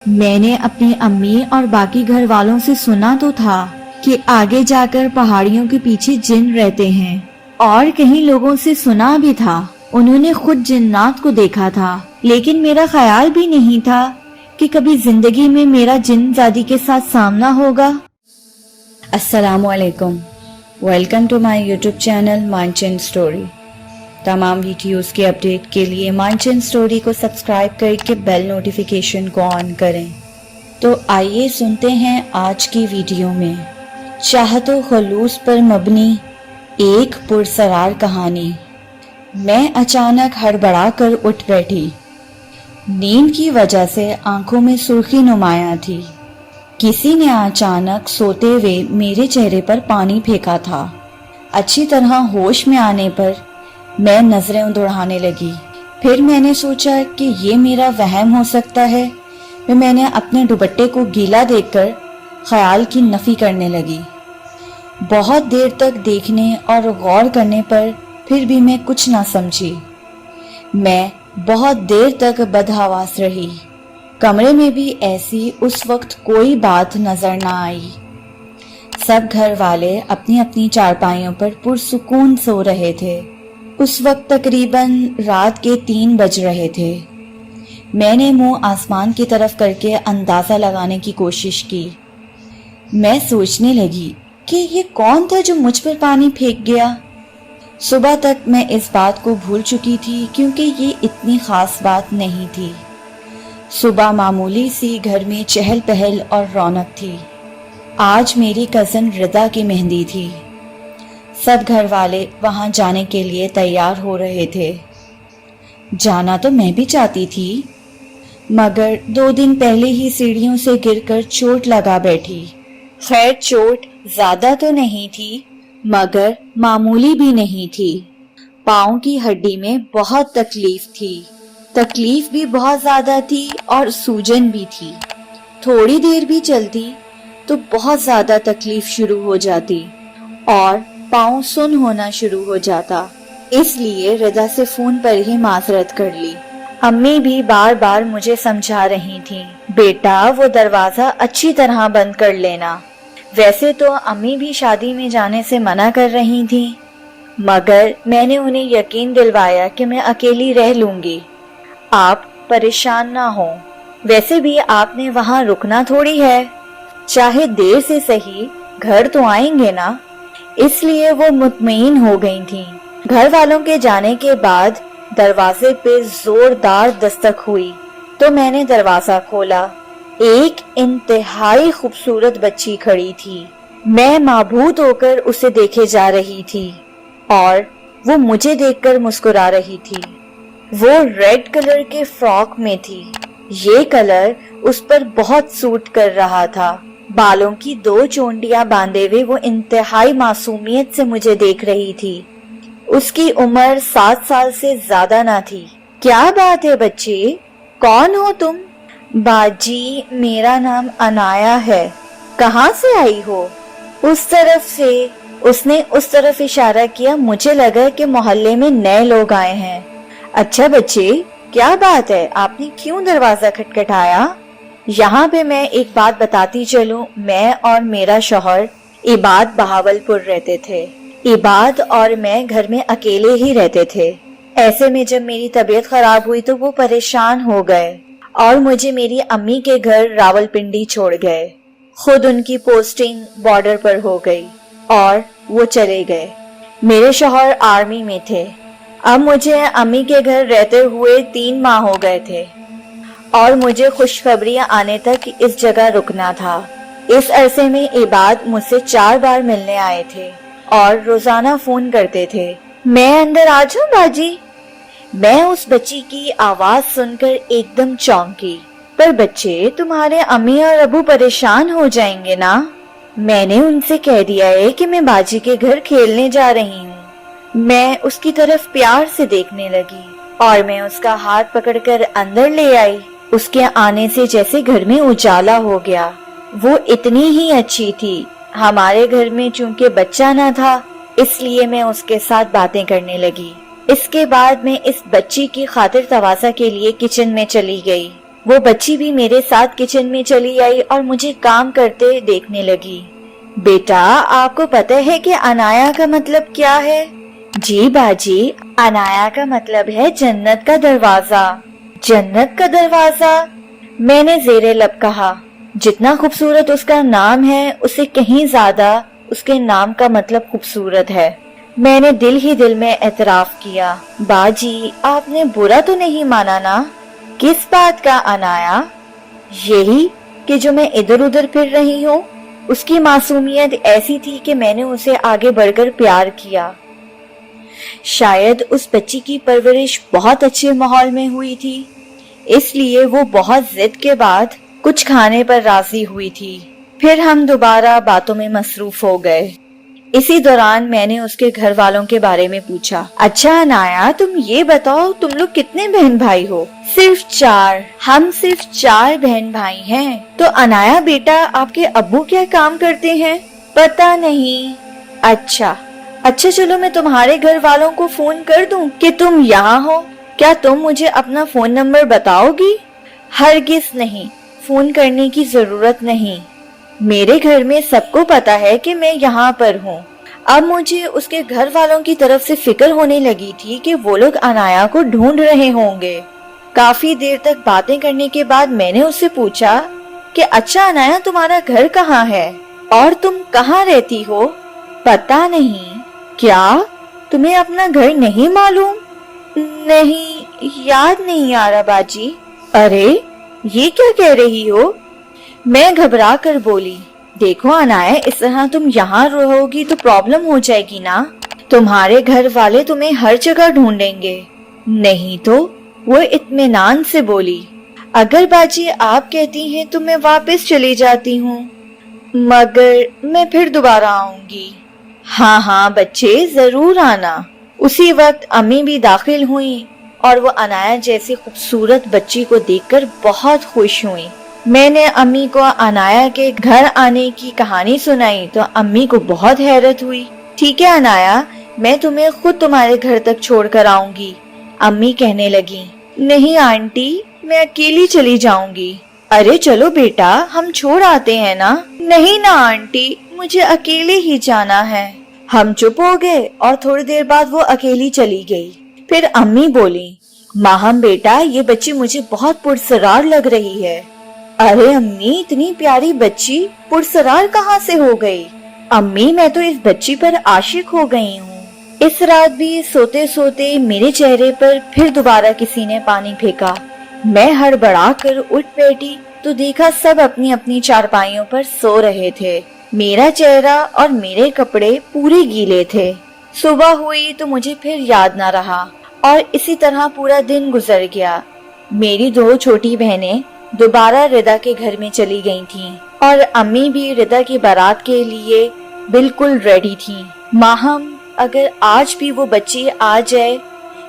میں نے اپنی امی اور باقی گھر والوں سے سنا تو تھا کہ آگے جا کر پہاڑیوں کے پیچھے جن رہتے ہیں، اور کہیں لوگوں سے سنا بھی تھا انہوں نے خود جنات کو دیکھا تھا، لیکن میرا خیال بھی نہیں تھا کہ کبھی زندگی میں میرا جن زادی کے ساتھ سامنا ہوگا۔ السلام علیکم، welcome to my YouTube channel Manchan story. تمام ویڈیوز کے اپڈیٹ کے لیے مانچن سٹوری کو سبسکرائب کر کے بیل نوٹیفیکیشن کو آن کریں۔ تو آئیے سنتے ہیں آج کی ویڈیو میں چاہت و خلوص پر مبنی ایک پرسرار کہانی۔ میں اچانک ہڑبڑا کر اٹھ بیٹھی۔ نیند کی وجہ سے آنکھوں میں سرخی نمایاں تھی۔ کسی نے اچانک سوتے ہوئے میرے چہرے پر پانی پھینکا تھا۔ اچھی طرح ہوش میں آنے پر میں نظریں دوڑانے لگی۔ پھر میں نے سوچا کہ یہ میرا وہم ہو سکتا ہے۔ میں نے اپنے دوپٹے کو گیلا دیکھ کر خیال کی نفی کرنے لگی۔ بہت دیر تک دیکھنے اور غور کرنے پر پھر بھی میں کچھ نہ سمجھی۔ میں بہت دیر تک بدحواس رہی۔ کمرے میں بھی ایسی اس وقت کوئی بات نظر نہ آئی۔ سب گھر والے اپنی اپنی چارپائیوں پر پرسکون سو رہے تھے۔ اس وقت تقریباً رات کے 3 بج رہے تھے۔ میں نے منہ آسمان کی طرف کر کے اندازہ لگانے کی کوشش کی۔ میں سوچنے لگی کہ یہ کون تھا جو مجھ پر پانی پھینک گیا۔ صبح تک میں اس بات کو بھول چکی تھی کیونکہ یہ اتنی خاص بات نہیں تھی۔ صبح معمولی سی گھر میں چہل پہل اور رونق تھی۔ آج میری کزن ردا کی مہندی تھی۔ سب گھر والے وہاں جانے کے لیے تیار ہو رہے تھے۔ جانا تو میں بھی چاہتی تھی، مگر 2 دن پہلے ہی سیڑھیوں سے گر کر چوٹ لگا بیٹھی۔ خیر چوٹ زیادہ تو نہیں تھی مگر معمولی بھی نہیں تھی۔ پاؤں کی ہڈی میں بہت تکلیف تھی۔ تکلیف بھی بہت زیادہ تھی اور سوجن بھی تھی۔ تھوڑی دیر بھی چلتی تو بہت زیادہ تکلیف شروع ہو جاتی اور پاؤں سن ہونا شروع ہو جاتا۔ اس لیے رضا سے فون پر ہی معذرت کر لی۔ امی بھی بار بار مجھے سمجھا رہی تھیں، بیٹا وہ دروازہ اچھی طرح بند کر لینا۔ ویسے تو امی بھی شادی میں جانے سے منع کر رہی تھیں، مگر میں نے انہیں یقین دلوایا کہ میں اکیلی رہ لوں گی، آپ پریشان نہ ہوں۔ ویسے بھی آپ نے وہاں رکنا تھوڑی ہے، چاہے دیر سے صحیح گھر تو آئیں گے نا۔ اس لیے وہ مطمئن ہو گئی تھیں۔ گھر والوں کے جانے کے بعد دروازے پہ زوردار دستک ہوئی تو میں نے دروازہ کھولا۔ ایک انتہائی خوبصورت بچی کھڑی تھی۔ میں مبہوت ہو کر اسے دیکھے جا رہی تھی اور وہ مجھے دیکھ کر مسکرا رہی تھی۔ وہ ریڈ کلر کے فراک میں تھی۔ یہ کلر اس پر بہت سوٹ کر رہا تھا۔ بالوں کی 2 چونٹیاں باندھے ہوئے وہ انتہائی معصومیت سے مجھے دیکھ رہی تھی۔ اس کی عمر 7 سال سے زیادہ نہ تھی۔ کیا بات ہے بچے، کون ہو تم؟ باجی میرا نام انایا ہے۔ کہاں سے آئی ہو؟ اس طرف سے۔ اس نے اس طرف اشارہ کیا۔ مجھے لگا کہ محلے میں نئے لوگ آئے ہیں۔ اچھا بچے، کیا بات ہے، آپ نے کیوں دروازہ کھٹکھٹایا؟ یہاں پہ میں ایک بات بتاتی چلوں، میں اور میرا شوہر عباد بہاولپور رہتے تھے۔ عباد اور میں گھر میں اکیلے ہی رہتے تھے۔ ایسے میں جب میری طبیعت خراب ہوئی تو وہ پریشان ہو گئے اور مجھے میری امی کے گھر راولپنڈی چھوڑ گئے۔ خود ان کی پوسٹنگ بارڈر پر ہو گئی اور وہ چلے گئے۔ میرے شوہر آرمی میں تھے۔ اب مجھے امی کے گھر رہتے ہوئے 3 ماہ ہو گئے تھے اور مجھے خوشخبریاں آنے تک اس جگہ رکنا تھا۔ اس عرصے میں عباد مجھ سے 4 بار ملنے آئے تھے اور روزانہ فون کرتے تھے۔ میں اندر آ جاؤں باجی؟ میں اس بچی کی آواز سن کر ایک دم چونکی۔ پر بچے، تمہارے امی اور ابو پریشان ہو جائیں گے نا۔ میں نے ان سے کہہ دیا ہے کہ میں باجی کے گھر کھیلنے جا رہی ہوں۔ میں اس کی طرف پیار سے دیکھنے لگی اور میں اس کا ہاتھ پکڑ کر اندر لے آئی۔ اس کے آنے سے جیسے گھر میں اجالا ہو گیا۔ وہ اتنی ہی اچھی تھی۔ ہمارے گھر میں چونکہ بچہ نہ تھا اس لیے میں اس کے ساتھ باتیں کرنے لگی۔ اس کے بعد میں اس بچی کی خاطر تواضع کے لیے کچن میں چلی گئی۔ वो बच्ची भी मेरे साथ किचन में चली आई और मुझे काम करते देखने लगी। बेटा, आपको पता है कि अनाया का मतलब क्या है? जी बाजी, अनाया का मतलब है जन्नत का दरवाजा। जन्नत का दरवाजा? मैंने ज़ेरे लब कहा। जितना खूबसूरत उसका नाम है, उससे कहीं ज्यादा उसके नाम का मतलब खूबसूरत है। मैंने दिल ही दिल में एतराफ किया। बाजी, आपने बुरा तो नहीं माना ना? किस बात का अनाया? यही कि जो मैं इधर उधर फिर रही हूँ। उसकी मासूमियत ऐसी थी कि मैंने उसे आगे बढ़कर प्यार किया। शायद उस बच्ची की परवरिश बहुत अच्छे माहौल में हुई थी, इसलिए वो बहुत जिद के बाद कुछ खाने पर राजी हुई थी। फिर हम दोबारा बातों में मसरूफ हो गए। इसी दौरान मैंने उसके घर वालों के बारे में पूछा। अच्छा अनाया, तुम ये बताओ, तुम लोग कितने बहन भाई हो? सिर्फ 4। हम सिर्फ 4 बहन भाई हैं। तो अनाया बेटा, आपके अब्बू क्या काम करते हैं? पता नहीं। अच्छा, चलो मैं तुम्हारे घर वालों को फोन कर दूं कि तुम यहाँ हो। क्या तुम मुझे अपना फोन नंबर बताओगी? हरगिज नहीं, फोन करने की जरूरत नहीं। मेरे घर में सबको पता है कि मैं यहाँ पर हूँ। अब मुझे उसके घर वालों की तरफ से फिक्र होने लगी थी कि वो लोग अनाया को ढूंढ रहे होंगे। काफी देर तक बातें करने के बाद मैंने उससे पूछा कि अच्छा अनाया, तुम्हारा घर कहाँ है और तुम कहाँ रहती हो? पता नहीं। क्या तुम्हें अपना घर नहीं मालूम? नहीं, याद नहीं आ रहा बाजी। अरे, ये क्या कह रही हो? मैं घबरा कर बोली। देखो अनाया, इस तरह तुम यहाँ रहोगी तो प्रॉब्लम हो जाएगी ना। तुम्हारे घर वाले तुम्हें हर जगह ढूंढेंगे। नहीं तो, वो इत्मीनान से बोली। अगर बाजी आप कहती हैं तो मैं वापस चली जाती हूँ, मगर मैं फिर दोबारा आऊंगी। हाँ बच्चे, जरूर आना। उसी वक्त अम्मी भी दाखिल हुई और वो अनाया जैसी खूबसूरत बच्ची को देखकर बहुत खुश हुई। मैंने अम्मी को अनाया के घर आने की कहानी सुनाई तो अम्मी को बहुत हैरत हुई। ठीक है अनाया, मैं तुम्हें खुद तुम्हारे घर तक छोड़ कर आऊंगी, अम्मी कहने लगी। नहीं आंटी, मैं अकेली चली जाऊंगी। अरे चलो बेटा, हम छोड़ आते हैं ना। नहीं ना आंटी, मुझे अकेले ही जाना है। हम चुप हो गए और थोड़ी देर बाद वो अकेली चली गई। फिर अम्मी बोली, माहम बेटा, ये बच्ची मुझे बहुत पुरसरार लग रही है। अरे अम्मी, इतनी प्यारी बच्ची पुरसरार कहाँ से हो गई? अम्मी, मैं तो इस बच्ची पर आशिक हो गई हूँ। इस रात भी सोते सोते मेरे चेहरे पर फिर दोबारा किसी ने पानी फेंका। मैं हड़बड़ा कर उठ बैठी तो देखा सब अपनी अपनी चारपाइयों पर सो रहे थे। मेरा चेहरा और मेरे कपड़े पूरे गीले थे। सुबह हुई तो मुझे फिर याद न रहा और इसी तरह पूरा दिन गुजर गया। मेरी 2 छोटी बहनें दोबारा रिदा के घर में चली गई थीं और अम्मी भी रिदा की बारात के लिए बिल्कुल रेडी थीं। माहम, अगर आज भी वो बच्ची आ जाए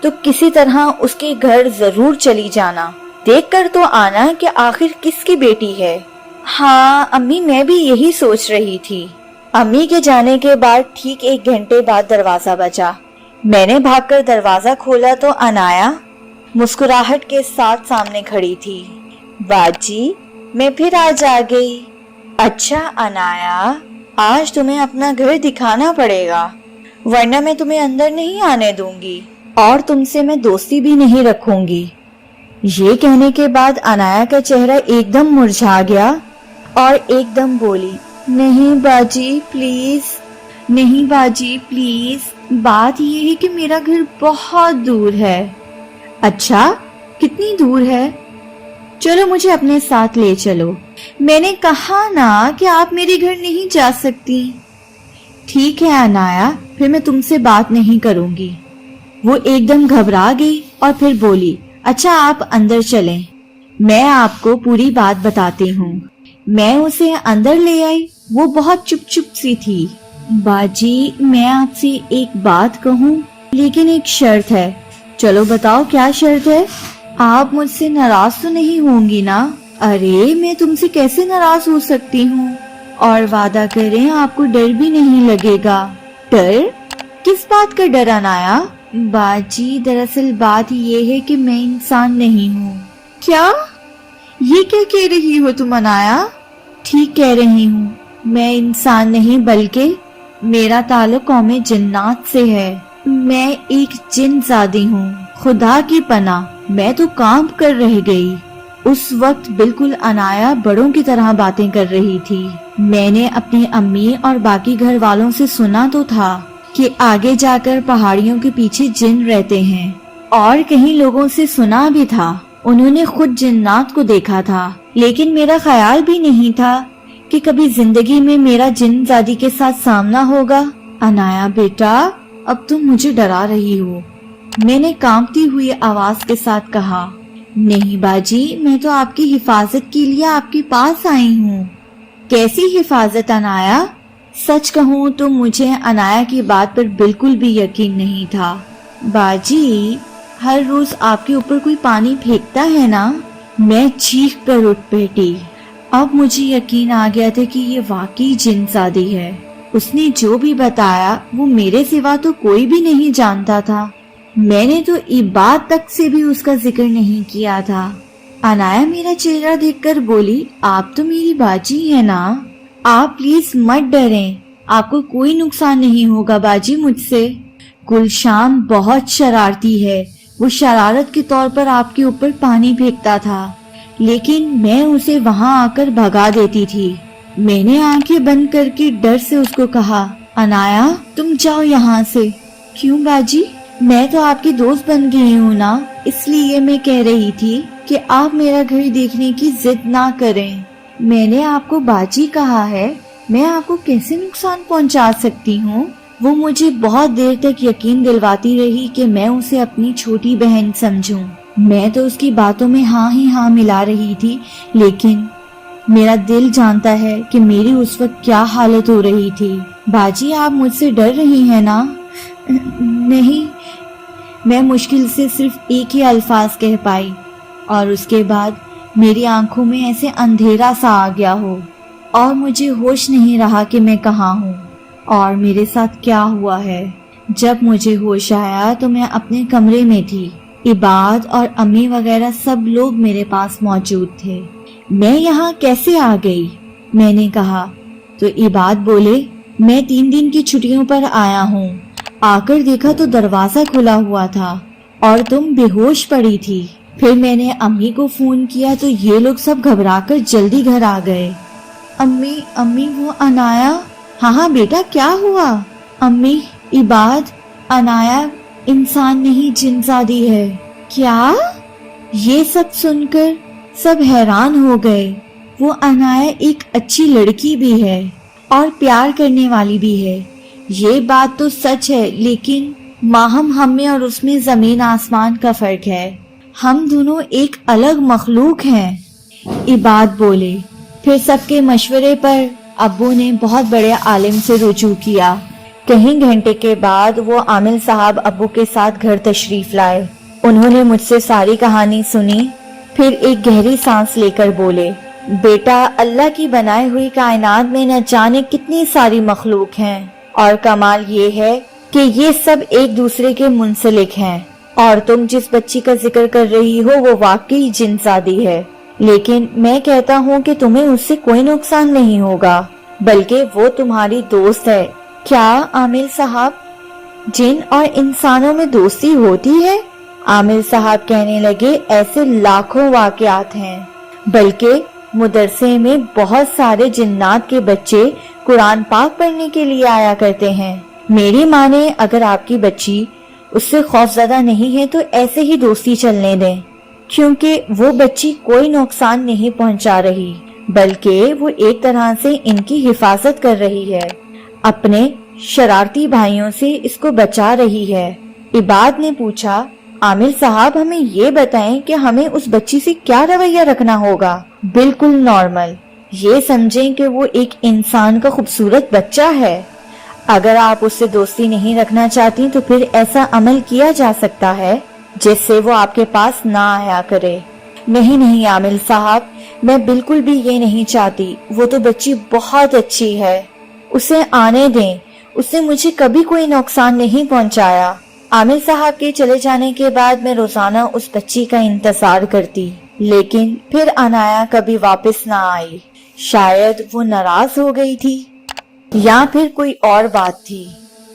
तो किसी तरह उसके घर जरूर चली जाना, देखकर तो आना कि आखिर किसकी बेटी है। हाँ अम्मी, मैं भी यही सोच रही थी। अम्मी के जाने के बाद ठीक 1 घंटे बाद दरवाजा बजा। मैंने भागकर दरवाजा खोला तो अनाया मुस्कुराहट के साथ सामने खड़ी थी। बाजी, मैं फिर आज आ गई। अच्छा अनाया, आज तुम्हें अपना घर दिखाना पड़ेगा, वरना मैं तुम्हें अंदर नहीं आने दूंगी और तुमसे मैं दोस्ती भी नहीं रखूंगी। ये कहने के बाद अनाया का चेहरा एकदम मुरझा गया और एकदम बोली, नहीं बाजी प्लीज, नहीं बाजी प्लीज, बात ये है कि मेरा घर बहुत दूर है। अच्छा, कितनी दूर है? चलो मुझे अपने साथ ले चलो। मैंने कहा ना कि आप मेरे घर नहीं जा सकती। ठीक है अनाया, फिर मैं तुमसे बात नहीं करूंगी। वो एकदम घबरा गई और फिर बोली, अच्छा आप अंदर चलें, मैं आपको पूरी बात बताती हूँ। मैं उसे अंदर ले आई। वो बहुत चुप चुप सी थी। बाजी, मैं आपसे एक बात कहूँ, लेकिन एक शर्त है। चलो बताओ क्या शर्त है? आप मुझसे नाराज तो नहीं होंगी ना? अरे मैं तुमसे कैसे नाराज हो सकती हूँ? और वादा करें आपको डर भी नहीं लगेगा। डर? किस बात का डर अनाया? बाजी, दरअसल बात ये है कि मैं इंसान नहीं हूँ। क्या? ये क्या कह रही हो तुम अनाया? ठीक कह रही हूँ, मैं इंसान नहीं बल्कि मेरा ताल्लुक कौमे जिन्नात से है। मैं एक जिन ज़ादी हूँ। खुदा की पनाह, मैं तो कांप कर रह गई। उस वक्त बिल्कुल अनाया बड़ों की तरह बातें कर रही थी। मैंने अपनी अम्मी और बाकी घर वालों से सुना तो था कि आगे जाकर पहाड़ियों के पीछे जिन रहते हैं, और कहीं लोगों से सुना भी था। उन्होंने खुद जिन्नात को देखा था, लेकिन मेरा ख्याल भी नहीं था कि कभी जिंदगी में मेरा जिन ज़ादी के साथ सामना होगा। अनाया बेटा, अब तुम मुझे डरा रही हो, मैंने कांपती हुई आवाज के साथ कहा। नहीं बाजी, मैं तो आपकी हिफाजत के लिए आपके पास आई हूँ। कैसी हिफाजत अनाया? सच कहूँ तो मुझे अनाया की बात पर बिल्कुल भी यकीन नहीं था। बाजी, हर रोज आपके ऊपर कोई पानी फेंकता है ना? मैं चीख कर उठ बैठी। अब मुझे यकीन आ गया था कि ये वाकई जिनज़ादी है। उसने जो भी बताया वो मेरे सिवा तो कोई भी नहीं जानता था। मैंने तो इबाद तक से भी उसका जिक्र नहीं किया था। अनाया मेरा चेहरा देखकर बोली, आप तो मेरी बाजी है ना? आप प्लीज मत डरें, आपको कोई नुकसान नहीं होगा बाजी मुझसे। गुलशान बहुत शरारती है, वो शरारत के तौर पर आपके ऊपर पानी फेंकता था, लेकिन मैं उसे वहां आकर भगा देती थी। मैंने आंखें बंद करके डर से उसको कहा, अनाया तुम जाओ यहाँ से। क्यों बाजी? मैं तो आपकी दोस्त बन गई हूँ ना, इसलिए मैं कह रही थी कि आप मेरा घर देखने की जिद ना करें। मैंने आपको बाजी कहा है, मैं आपको कैसे नुकसान पहुँचा सकती हूँ? वो मुझे बहुत देर तक यकीन दिलवाती रही कि मैं उसे अपनी छोटी बहन समझूं। मैं तो उसकी बातों में हाँ ही हाँ मिला रही थी, लेकिन मेरा दिल जानता है कि मेरी उस वक्त क्या हालत हो रही थी। बाजी, आप मुझसे डर रही हैं ना? नहीं, मैं मुश्किल से सिर्फ एक ही अल्फाज कह पाई, और उसके बाद मेरी आंखों में ऐसे अंधेरा सा आ गया हो और मुझे होश नहीं रहा कि मैं कहाँ हूँ और मेरे साथ क्या हुआ है। जब मुझे होश आया तो मैं अपने कमरे में थी। इबाद और अम्मी वगैरह सब लोग मेरे पास मौजूद थे। मैं यहाँ कैसे आ गई? मैंने कहा तो इबाद बोले, मैं 3 दिन की छुट्टियों पर आया हूँ। आकर देखा तो दरवाजा खुला हुआ था और तुम बेहोश पड़ी थी। फिर मैंने अम्मी को फोन किया तो ये लोग सब घबराकर जल्दी घर आ गए। अम्मी वो अनाया? हाँ बेटा, क्या हुआ? अम्मी, इबाद, अनाया इंसान नहीं जिनज़ादी है। क्या? ये सब सुनकर सब हैरान हो गए। वो अनाया एक अच्छी लड़की भी है और प्यार करने वाली भी है, ये बात तो सच है, लेकिन माहम हम में और उसमें जमीन आसमान का फर्क है। हम दोनों एक अलग मखलूक हैं। इबाद बोले। फिर सबके मशवरे पर अब्बू ने बहुत बड़े आलिम से रुजू किया। कहीं घंटे के बाद वो आमिल साहब अब्बू के साथ घर तशरीफ लाए। उन्होंने मुझसे सारी कहानी सुनी, फिर एक गहरी सांस लेकर बोले, बेटा, अल्लाह की बनाई हुई कायनात में न जाने कितनी सारी मखलूक हैं, और कमाल ये है कि ये सब एक दूसरे के मुंसलिक हैं। और तुम जिस बच्ची का जिक्र कर रही हो वो वाकई जिनज़ादी है, लेकिन मैं कहता हूँ कि तुम्हें उससे कोई नुकसान नहीं होगा, बल्कि वो तुम्हारी दोस्त है। क्या आमिर साहब, जिन और इंसानों में दोस्ती होती है? आमिर साहब कहने लगे, ऐसे लाखों वाकयात हैं, बल्कि मुदरसे में बहुत सारे जिन्नात के बच्चे कुरान पाक पढ़ने के लिए आया करते हैं। मेरी माने अगर आपकी बच्ची उससे खौफजदा नहीं है तो ऐसे ही दोस्ती चलने दें, क्योंकि वो बच्ची कोई नुकसान नहीं पहुंचा रही, बल्कि वो एक तरह से इनकी हिफाजत कर रही है, अपने शरारती भाइयों से इसको बचा रही है। इबाद ने पूछा, आमिर साहब हमें ये बताएं कि हमें उस बच्ची से क्या रवैया रखना होगा? बिल्कुल नॉर्मल, ये समझें कि वो एक इंसान का खूबसूरत बच्चा है। अगर आप उससे दोस्ती नहीं रखना चाहती तो फिर ऐसा अमल किया जा सकता है जिससे वो आपके पास ना आया करे। नहीं आमिर साहब, मैं बिल्कुल भी ये नहीं चाहती। वो तो बच्ची बहुत अच्छी है, उसे आने दें, उसने मुझे कभी कोई नुकसान नहीं पहुंचाया। आमिर साहब के चले जाने के बाद मैं रोजाना उस बच्ची का इंतजार करती। लेकिन फिर अनाया कभी वापस ना आई। शायद वो नाराज हो गई थी या फिर कोई और बात थी।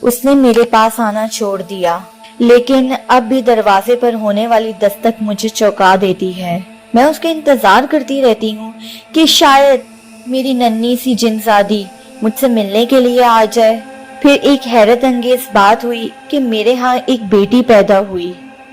उसने मेरे पास आना छोड़ दिया, लेकिन अब भी दरवाजे पर होने वाली दस्तक मुझे चौंका देती है। मैं उसका इंतजार करती रहती हूँ कि शायद मेरी नन्ही सी जिनज़ादी मुझसे मिलने के लिए आ जाए। फिर एक हैरत अंगेज बात हुई कि मेरे यहाँ एक बेटी पैदा हुई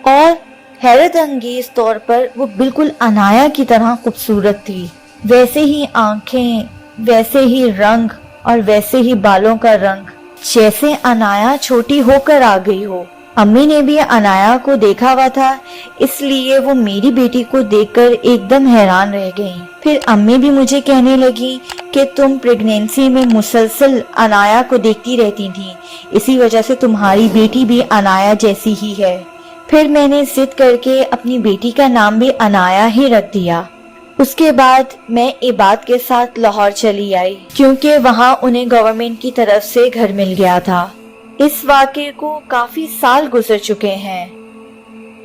और हैरत अंगेज तौर पर वो बिल्कुल अनाया की तरह खूबसूरत थी। वैसे ही आंखें, वैसे ही रंग और वैसे ही बालों का रंग, जैसे अनाया छोटी होकर आ गई हो। अम्मी ने भी अनाया को देखा हुआ था, इसलिए वो मेरी बेटी को देखकर एकदम हैरान रह गईं। फिर अम्मी भी मुझे कहने लगी कि तुम प्रेगनेंसी में मुसलसल अनाया को देखती रहती थी, इसी वजह से तुम्हारी बेटी भी अनाया जैसी ही है। फिर मैंने जिद करके अपनी बेटी का नाम भी अनाया ही रख दिया। उसके बाद मैं इबाद के साथ लाहौर चली आई, क्योंकि वहाँ उन्हें गवर्नमेंट की तरफ से घर मिल गया था। इस वाक़े को काफी साल गुजर चुके हैं।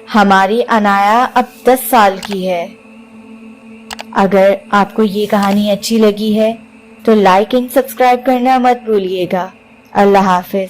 हमारी अनाया अब 10 साल की है। अगर आपको ये कहानी अच्छी लगी है तो लाइक एंड सब्सक्राइब करना मत भूलिएगा। अल्लाह हाफिज।